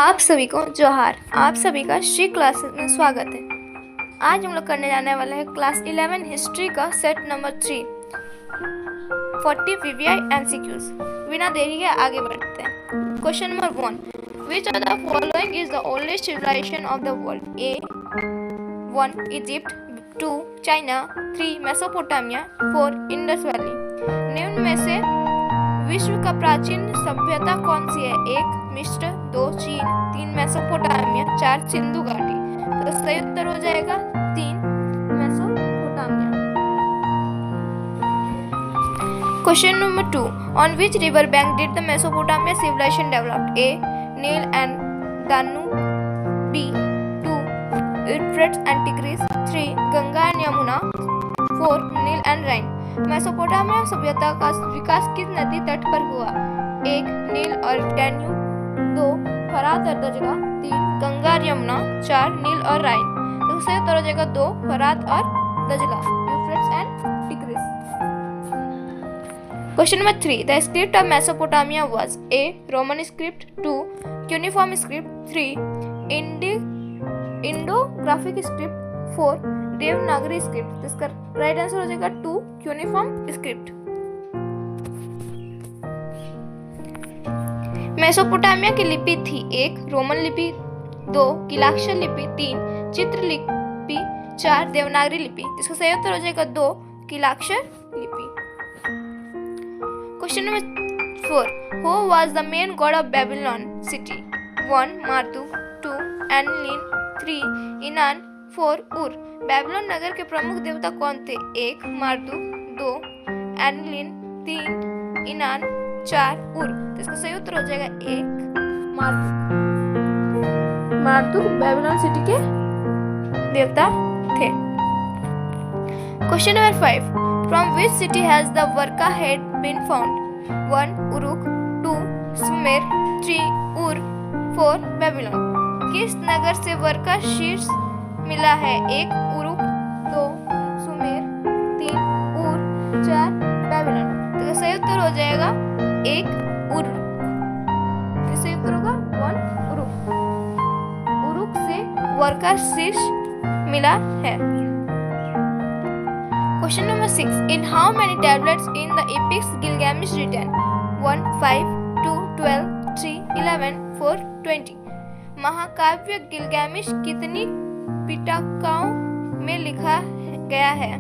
आप सभी को जोहार। आप सभी का श्री क्लास में स्वागत है। आज हम लोग करने जाने वाले हैं क्लास 11 हिस्ट्री का सेट नंबर 3 40 VVI MCQs। बिना देरी के आगे बढ़ते हैं। Question number 1, which of the following is the oldest civilisation of the world? A 1 Egypt, 2 China, 3 Mesopotamia, 4 Indus Valley. निम्न में से विश्व का प्राचीन सभ्यता कौन सी है? 1 मिस्र, 2 चीन, 3 मेसोपोटामिया, 4 सिंधु घाटी। तो सही उत्तर हो जाएगा 3 Mesopotamia. Question number 2, on which river bank did the Mesopotamia civilization developed? A Nile and Danube, B 2 Euphrates and Tigris, 3 Ganga and Yamuna, 4 Nile and Rhine. Mesopotamia सभ्यता का विकास किस नदी तट पर हुआ? 1 नील और डैन्यूब, 2 फरात और दजला, 3 गंगा और यमुना, 4 नील और राइन। तो सही उत्तर हो जाएगा 2 फरात और दजला, Euphrates and Tigris. Question number 3, the script of Mesopotamia was? A Roman script, 2 cuneiform script, 3 ideographic script, 4 Devanagari script. इसका राइट आंसर हो जाएगा 2 क्यूनिफॉर्म स्क्रिप्ट। मेसोपोटामिया की लिपि थी? 1 रोमन लिपि, 2 कीलाक्षर लिपि, 3 चित्र लिपि, 4 देवनागरी लिपि। इसका सही उत्तर हो जाएगा 2 कीलाक्षर लिपि। Question number 4, who was the main God of Babylon city? 1 मार्दुक, 2 एनलिन, 3 इनान, 4 उर। बेबीलोन नगर के प्रमुख देवता कौन थे? 1 मार्दुक, 2 एनलिन, 3 इनान, 4 उर। तो इसका सही उत्तर हो जाएगा 1 मार्दुक। मार्दुक बेबीलोन सिटी के देवता थे। Question number 5, from which city has the Warka head been found? 1 Uruk, 2 Sumer, 3 Ur, 4 Babylon. किस नगर से वर्का शीर्ष मिला है? 1 उरुक, 2 सुमेर, 3 उर, 4 बेबीलोन। तो सही उत्तर हो जाएगा 1 उरुक। सही उत्तर होगा 1 उरुक। उरुक से वर्का शीर्ष मिला है। Question number 6, in how many tablets in the epics Gilgamesh written? 1 5, 2 12, 3 11, 4 20। महाकाव्य गिलगामेश कितनी पिटकाओं में लिखा गया है?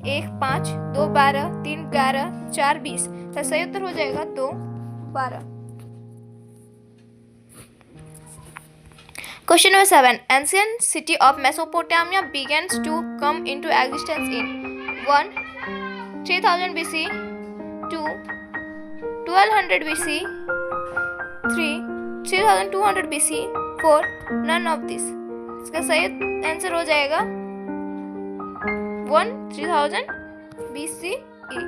1 5, 2 12, 3 11, 4 20। तो सही उत्तर हो जाएगा 2 12। Question number 7, ancient city of Mesopotamia begins to come into existence in 1 3000 BC, 2 1200 BC, 3 3200 BC, 4 none of this। इसका सही आंसर हो जाएगा 1 3000 BCE।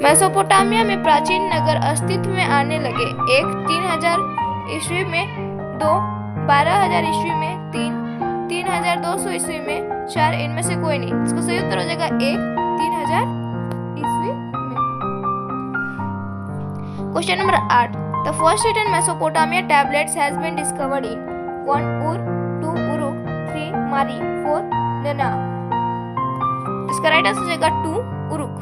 मेसोपोटामिया में प्राचीन नगर अस्तित्व में आने लगे। 1 3000 ईस्वी में, 2 12000 ईस्वी में, 3 3200 ईस्वी में, 4 इनमें से कोई नहीं। इसका सही उत्तर हो जाएगा 1 3000 ईस्वी में। Question number 8, the first written Mesopotamia tablets has been discovered in 1 Ur, 2 Uruk, 3 मारी, 4 नना। इसका राइट आंसर हो जाएगा 2 उरुक।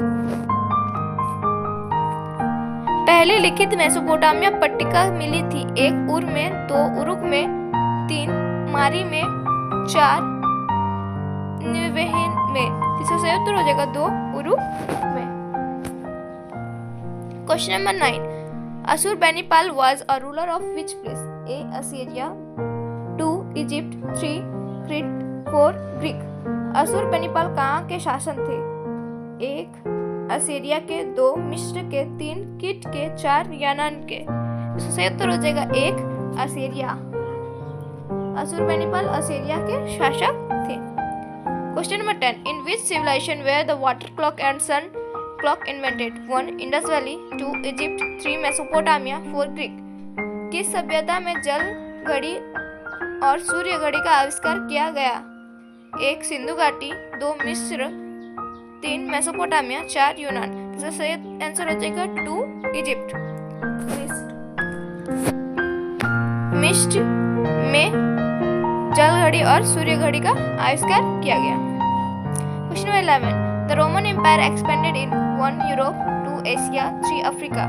पहली लिखित मेसोपोटामिया पट्टिका मिली थी? 1 उर में, 2 उरुक में, 3 मारी में, 4 निवेहिन में। इसका सही उत्तर हो जाएगा 2 उरुक में। Question number 9, Ashurbanipal was a ruler of which place? A Assyria, 2 Egypt, 3 Crete, 4 Greek। अशुरबनिपाल कहाँ के शासक थे? 1 असीरिया के, 2 मिस्र के, 3 किट के, 4 यूनान के। इसका सही उत्तर हो जाएगा 1 असीरिया। अशुरबनिपाल असीरिया के शासक थे। Question number 10, in which civilisation were the water clock and sun clock invented? 1 Indus Valley, 2 Egypt, 3 Mesopotamia, 4 Greek. किस सभ्यता में जल घड़ी और सूर्य घड़ी का आविष्कार किया गया? 1 सिंधु घाटी, 2 मिस्र, 3 मेसोपोटामिया, 4 यूनान। इसका सही आंसर हो जाएगा 2 इजिप्ट। मिस्र में जल घड़ी और सूर्य घड़ी का आविष्कार किया गया। Question number 11, the Roman Empire expanded in 1 Europe, 2 Asia, 3 Africa,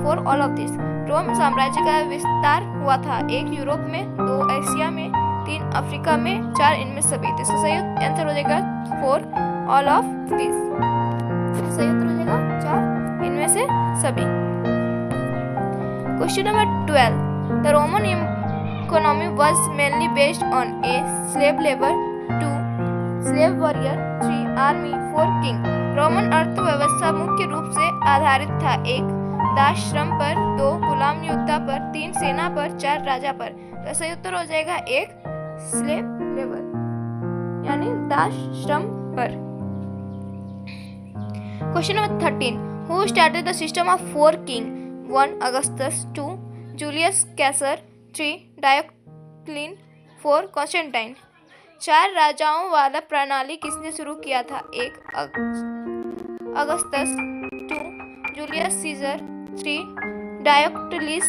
for all of this. Rome साम्राज्य का विस्तार हुआ था 1 यूरोप में, 2 एशिया में, 3 अफ्रीका में, 4 इनमें सभी। तो इसका संयुक्त आंसर हो जाएगा फॉर ऑल ऑफ दिस। संयुक्त हो जाएगा 4 इनमें से सभी। Question number 12, the Roman economy was mainly based on a slave labour, 2 slave warrior, 3 army, 4 king. Roman अर्थव्यवस्था मुख्य रूप से आधारित था 1 दास श्रम पर, 2 गुलाम योद्धा पर, 3 सेना पर, 4 राजा पर। तो सही उत्तर हो जाएगा 1 स्लेव लेबर यानी दास श्रम पर। Question number 13, who started the system of 4 king? 1 Augustus, 2 Julius Caesar, 3 Diocletian, 4 Constantine. 4 राजाओं वाला प्रणाली किसने शुरू किया था? 1 Augustus, 2 Julius Caesar, 3 Diocletian,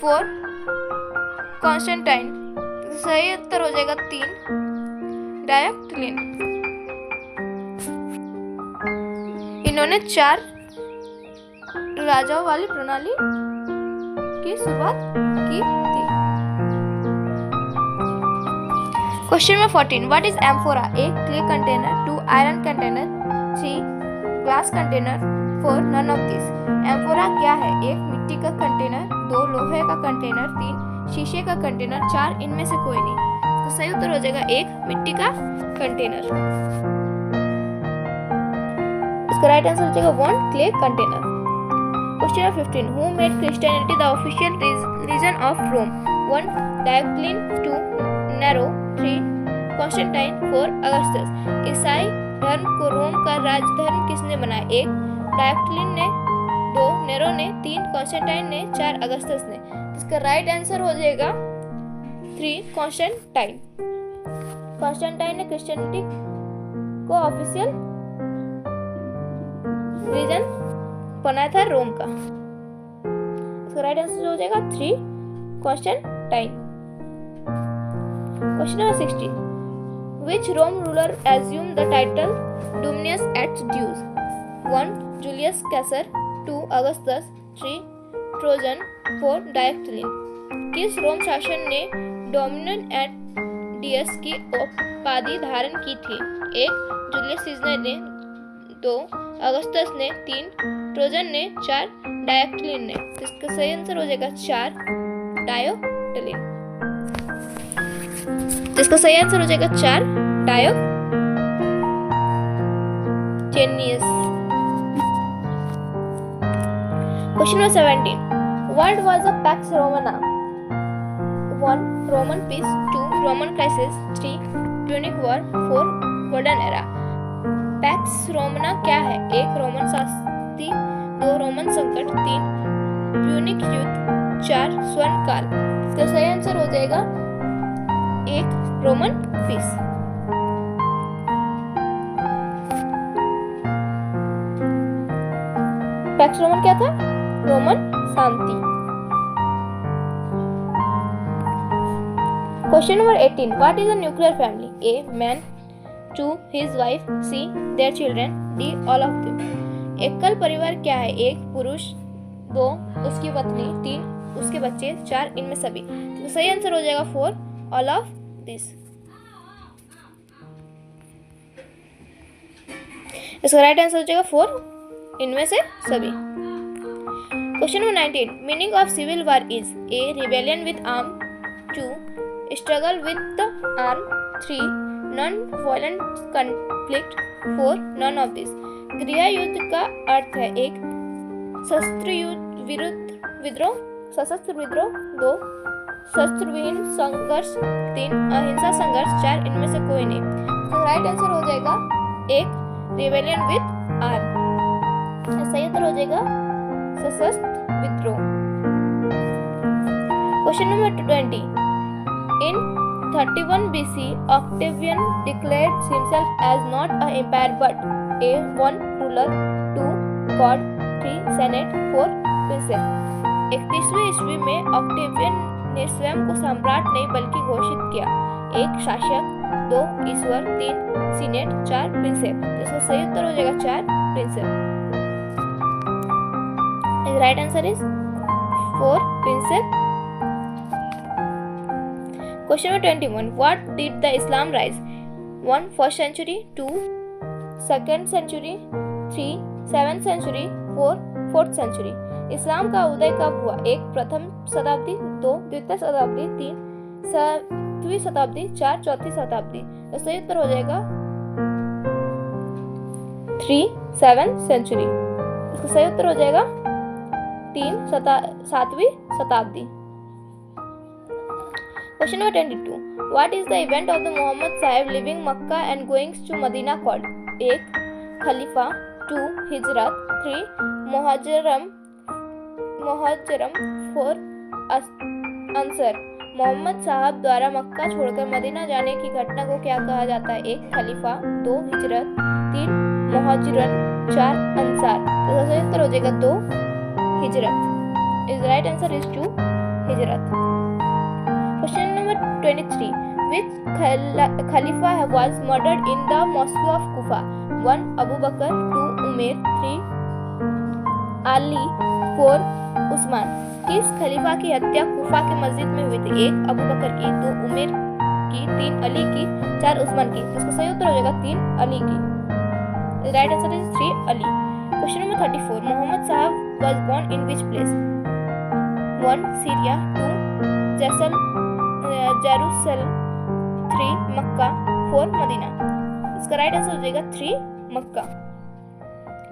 4 Constantine. सही उत्तर हो जाएगा 3 डायोक्लियन। इन्होंने 4 राजाओं वाली प्रणाली की शुरुआत की थी। Question number 14, what is amphora? A clay container, 2 iron container, 3 glass container, 4 none of this. Amphora क्या है? 1 मिट्टी का कंटेनर, 2 लोहे का कंटेनर, 3 शीशे का कंटेनर, 4 इनमें से कोई नहीं। तो सही उत्तर हो जाएगा 1 मिट्टी का कंटेनर। इसका राइट आंसर हो जाएगा 1 clay container. Question number 15, who made Christianity the official religion of Rome? 1 Diocletian, 2 Nero, 3 Constantine, 4 Augustus. ईसाई धर्म को रोम का राजधर्म किसने बनाया? 1 डायोक्लिन ने, 2 नेरो ने, 3 कॉन्स्टेंटाइन ने, 4 अगस्टस ने। इसका राइट आंसर हो जाएगा 3 कॉन्स्टेंटाइन। कॉन्स्टेंटाइन ने क्रिश्चियनिटी को ऑफिशियल रिलीजन बनाया था रोम का। इसका राइट आंसर हो जाएगा 3 Constantine. Question number 16, which Rome ruler assumed the title Dominus et Deus? 1 Julius Caesar, 2 Augustus, 3 Trajan, 4 Diocletian। किस रोम शासक ने डोमिनस एट डियस की उपाधि धारण की थी? 1 जूलियस सीजर ने, 2 अगस्टस ने, 3 ट्रोजन ने, 4 डायोक्लियन ने। इसका सही आंसर हो जाएगा 4 डायोक्लियन। इसका सही आंसर हो जाएगा 4 Diocletian. Question number 17, what was the Pax Romana? 1 Roman peace, 2 Roman crisis, 3 Punic war, 4 golden era. Pax Romana क्या है? 1 रोमन शांति, 2 रोमन संकट, 3 प्यूनिक युद्ध, 4 स्वर्ण काल। इसका सही आंसर हो जाएगा 1 रोमन पीस। पैक्स रोमन क्या था? Roman Shanti. Question number 18, what is a nuclear family? A man, 2 his wife, C their children, D all of them. एकल परिवार क्या है? 1 पुरुष, 2 उसकी पत्नी, 3 उसके बच्चे, 4 इनमें सभी। तो सही आंसर हो जाएगा 4 ऑल ऑफ दिस। इसका राइट आंसर हो जाएगा 4 इनमें से सभी। Question number 19, meaning of civil war is? A rebellion with arm, 2 struggle with the arm, 3 non violent conflict, 4 none of this. गृह युद्ध का अर्थ है 1 सशस्त्र विद्रोह, 2 शस्त्रविहीन संघर्ष, 3 अहिंसा संघर्ष, 4 इनमें से कोई नहीं। तो राइट आंसर हो जाएगा 1 रिबेलियन विद आर्म। सही आंसर हो जाएगा सशस्त्र विद्रोह। Question number 20, in 31 BC Octavian declared himself as not an empire but a 1 ruler, 2 god, 3 senate, 4 princess। 31वीं ईस्वी में ऑक्टेवियन ने स्वयं को सम्राट नहीं बल्कि घोषित किया? 1 शासक, 2 ईश्वर, 3 सीनेट, 4 प्रिंसेप। इसका सही उत्तर हो जाएगा 4 princeps. Right answer is 4 princeps. Question number 21, what did the Islam rise? 1 first century, 2 second century, 3 7th century, 4 4th century. इस्लाम का उदय कब हुआ? 1 प्रथम शताब्दी, 2 द्वितीय शताब्दी, 3 7वीं शताब्दी, 4 चौथी शताब्दी। तो सही उत्तर हो जाएगा 3 7th सेंचुरी। इसका सही उत्तर हो जाएगा 3 7वीं शताब्दी। Question number 22. What is the event of the Muhammad Sahib leaving Makkah and going to Medina called? 1 खलीफा, 2 हिजरत, 3 मुहज्जरम, 4 अंसर। मोहम्मद साहब द्वारा मक्का छोड़कर मदीना जाने की घटना को क्या कहा जाता है? 1 खलीफा, 2 हिजरत, 3 मुहज्जरन, 4 अंसार। तो सही उत्तर हो जाएगा 2 हिजरत। इज राइट आंसर इज 2 हिजरत। Question number 23. Which Khalifa was murdered in the mosque of Kufa? 1 Abu Bakr, 2 Umar, 3 Ali, 4 Usman. किस खलीफा की हत्या कुफा की मस्जिद में हुई थी? 1 अबू बकर की, 2 उमर की, 3 अली की, 4 उस्मान की। इसका सही उत्तर हो जाएगा 3 अली की। Right answer is 3 Ali. Question number 34. Muhammad साहब was born in which place? 1 Syria, 2 Jerusalem, 3 Mecca, 4 Medina. इसका राइट आंसर हो जाएगा 3 मक्का।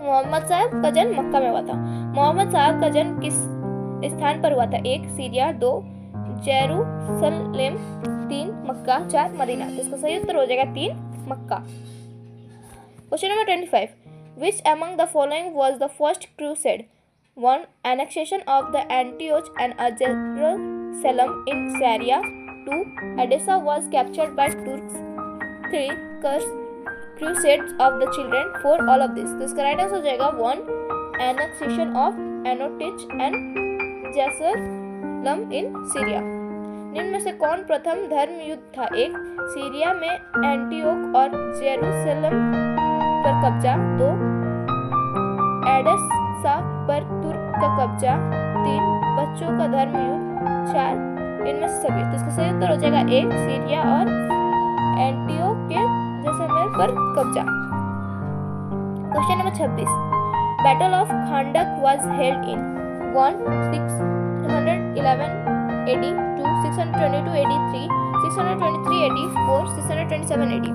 मोहम्मद साहब का जन्म मक्का में हुआ था। मोहम्मद साहब का जन्म किस स्थान पर हुआ था? 1 सीरिया, 2 जेरूसलम, 3 मक्का, 4 मदीना। इसका सही उत्तर हो जाएगा 3 मक्का। Question number 25. Which among the following was the first crusade? 1 annexation of the Antioch and Jerusalem in Syria, 2 Edessa was captured by Turks, 3 crusades of the children, 4 all of this। तो इसका right answer हो जाएगा 1 annexation of Antioch and Jerusalem in Syria। निम्न में से कौन प्रथम धर्म युद्ध था? 1 सीरिया में एंटियोक और जेरूसलम पर कब्जा, 2 एडेसा पर तुर्क का कब्जा, 3 बच्चों का धर्म युद्ध, 4 इनमें से सभी। तो इसका सही उत्तर हो जाएगा 1 सीरिया और एंटियोक के जेरूसलम पर कब्जा। Question number 26. Battle of Khandaq was held in 1 611 AD, 2 622 AD, 3 623 AD, 4 627 AD।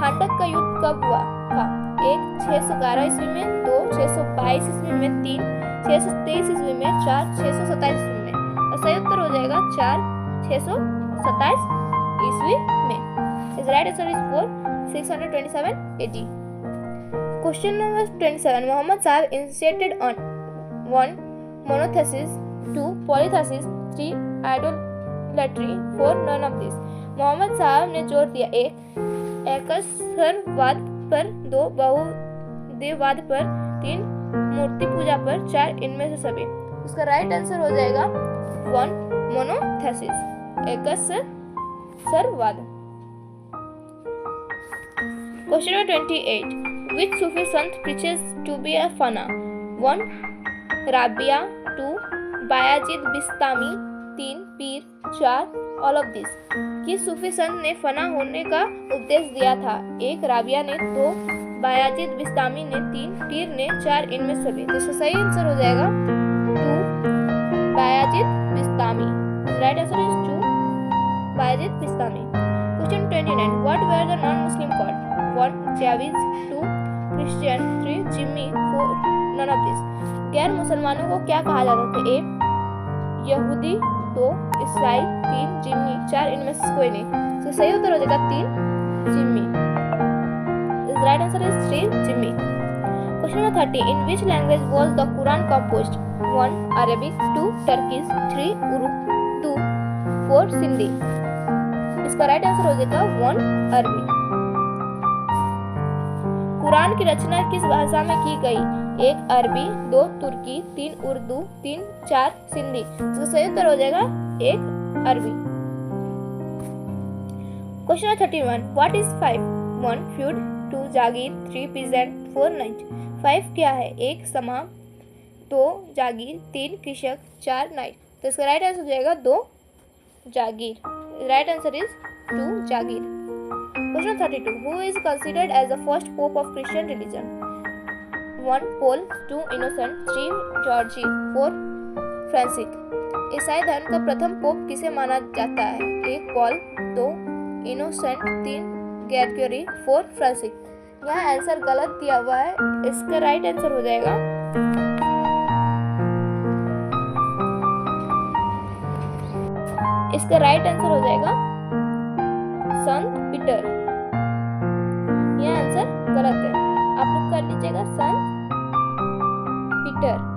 खांडक का युद्ध कब हुआ था? 1 611 ईस्वी में, 2 622 ईस्वी में, 3 623 ईस्वी में, 4 627 ईस्वी में। सही उत्तर हो जाएगा 4 627 ईस्वी में। Is right answer is 4 627 AD। Question number 27. Mohammad sahab insisted on 1 monotheism, 2 polytheism, 3 idolatry, 4 none of this. Mohammad साहब ने जोर दिया 1 एकस्वरवाद पर, 2 बहुदेववाद पर, 3 मूर्ति पूजा पर, 4 इनमें से सभी। उसका राइट आंसर हो जाएगा 1 मोनोथेसिस, एकस्वरवाद। Question number 28. Which Sufi sant preaches to be a fana? 1 Rabia, 2 Bayazid Bistami, 3 Pir, 4 all of this. किस सूफी संत ने फना होने का उपदेश दिया था? 1 राबिया ने, 2 बायाजिद बिस्तामी ने, 3 पीर ने, 4 इनमें सभी। तो इसका सही आंसर हो जाएगा 2 Bayazid Bistami. Right answer is 2 Bayazid Bistami. Question 29. What were the non-Muslim called? 1 जाविज, 2 Christian, 3 dhimmi, 4 none of this. गैर मुसलमानों को क्या कहा जाता था? 1 यहूदी, 2 ईसाई, 3 जिम्मी, 4 इनमें से कोई नहीं। तो सही उत्तर हो जाएगा 3 Jimmy. Right answer is 3 Jimmy. Question number 30. In which language was the Quran composed? 1 Arabic, 2 Turkish, 3 Urdu, 4 Sindhi. इसका राइट आंसर हो जाएगा 1 अरबी। कुरान की रचना किस भाषा में की गई? 1 अरबी, 2 तुर्की, 3 उर्दू, 4 सिंधी। इसका सही उत्तर हो जाएगा 1 अरबी। Question number 31, what is 5? 1 feud, 2 jagir, 3 peasant, 4 knight. 5 क्या है? 1 समा, 2 जागीर, 3 कृषक, 4 नाइट। तो इसका राइट आंसर हो जाएगा 2 जागीर। राइट आंसर इज 2 जागीर। Question 32, who is considered as the first pope of Christian religion? 1 Paul, 2 Innocent, 3 Georgie, 4 Francis. ईसाई धर्म का प्रथम पोप किसे माना जाता है? 1 पॉल, 2 इनोसेंट, 3 ग्रेगरी, 4 फ्रांसिस। यहाँ आंसर गलत दिया हुआ है, इसका राइट आंसर हो जाएगा संत पीटर। यह आंसर गलत है, आप लोग कर लीजिएगा संत पीटर।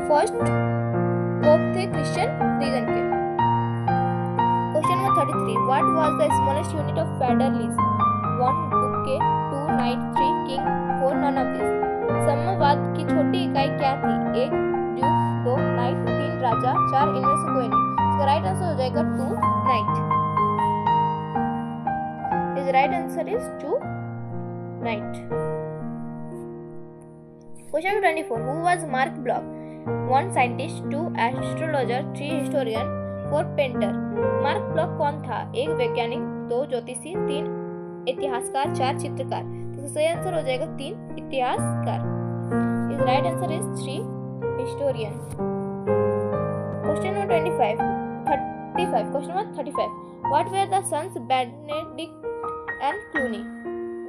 फर्स्ट पोप थे क्रिश्चियन रिलीजन के। Question number 33, what was the smallest unit of federal lease? 1 duke, 2 knight, 3 king, 4 none of this. साम्यवाद की छोटी इकाई क्या थी? 1 ड्यूक, 2 नाइट, 3 राजा, 4 इनमें से कोई नहीं। इसका राइट आंसर हो जाएगा 2 नाइट। इस right answer is 2 night. Question number 24, who was mark block? 1 scientist, 2 astrologer, 3 historian, 4 painter. Mark block कौन था? 1 वैज्ञानिक, 2 ज्योतिषी, 3 इतिहासकार, 4 चित्रकार। तो सही आंसर हो जाएगा 3 इतिहासकार। इस right answer is 3 historian. Question number 35, question number 35, what were the sons Benedict and Cluny?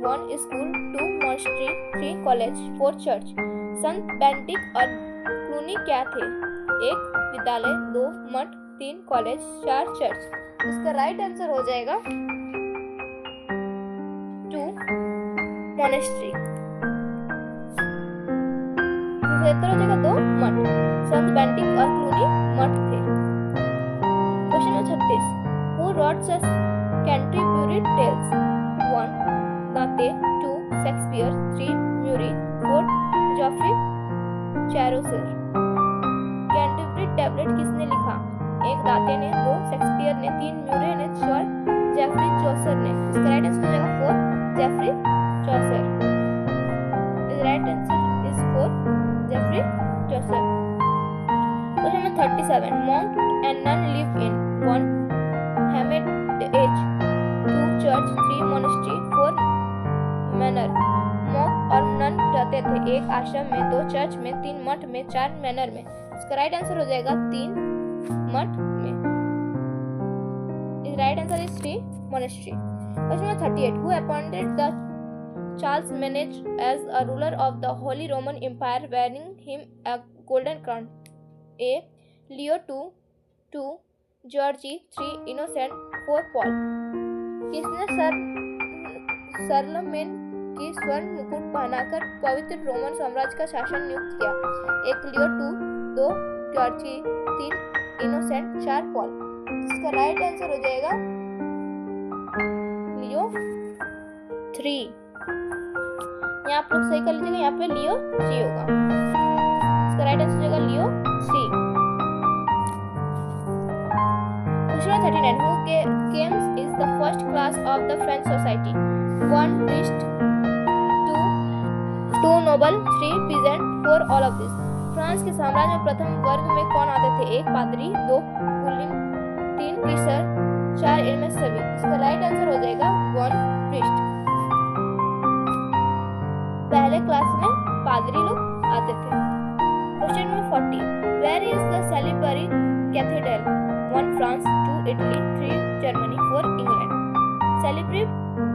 1 school, 2 monastery, 3 college, 4 church. संत बेनेडिक्ट और क्लूनी क्या थे? 1 विद्यालय, 2 मठ, 3 कॉलेज, 4 चर्च। इसका राइट आंसर हो जाएगा 2 मॉनेस्ट्री। उत्तर हो जाएगा 2 मठ। संत बेनेडिक्ट और क्लूनी मठ थे। Question number 36, who wrote the Canterbury Tales? 1 Dante, 2 Shakespeare, 3 Murray, 4 Geoffrey Chaucer. Canterbury tablet किसने लिखा? 1 दांते ने, 2 शेक्सपियर ने, 3 म्यूरे ने, 4 जेफरी चौसर ने। इसका राइट आंसर हो जाएगा 4 जेफरी चौसर। इस right answer is 4 Geoffrey Chaucer. Question number 37, monk and nun live in 1 hermitage, 2 church, 3 monastery, 4 manor। monk और nun रहते थे 1 आश्रम में, 2 चर्च में, 3 मठ में, 4 मैनर में। इसका राइट आंसर हो जाएगा 3 मठ में। इस right answer is 3 monastery। Question number 38, who appointed the Charles Manage as a ruler of the Holy Roman Empire, wearing him a golden crown? A. Leo 2 George 3 Innocent, 4 Paul। किसने सरलमेन की स्वर्ण मुकुट पहनाकर पवित्र रोमन साम्राज्य का शासन नियुक्त किया? 1 लियो 2 जॉर्ज 3 इनोसेंट, 4 पॉल। इसका राइट आंसर हो जाएगा लियो 3। यहाँ आप लोग सही कर लीजिएगा, यहाँ पे लियो 3 होगा। इसका राइट आंसर हो जाएगा लियो 3। Question 39, who comes is the first class of the French society? 1 priest, 2 noble, 3 peasant, 4 all of this. France के साम्राज्य में प्रथम वर्ग में कौन आते थे? 1 पादरी, 2 कुलीन, 3 क्रिसर, 4 इनमें सभी। इसका राइट आंसर हो जाएगा 1 प्रीस्ट। पहले क्लास में पादरी लोग आते थे। Question number 40, where is the Salisbury Cathedral? 1 France, 2 Italy, 3 Germany, 4 England. Salisbury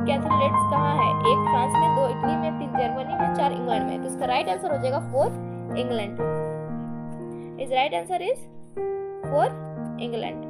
Cathedral कहाँ है? 1 फ्रांस में, 2 इटली में, 3 जर्मनी में, 4 इंग्लैंड में। तो इसका राइट आंसर हो जाएगा 4 इंग्लैंड। इस राइट आंसर इज 4 इंग्लैंड।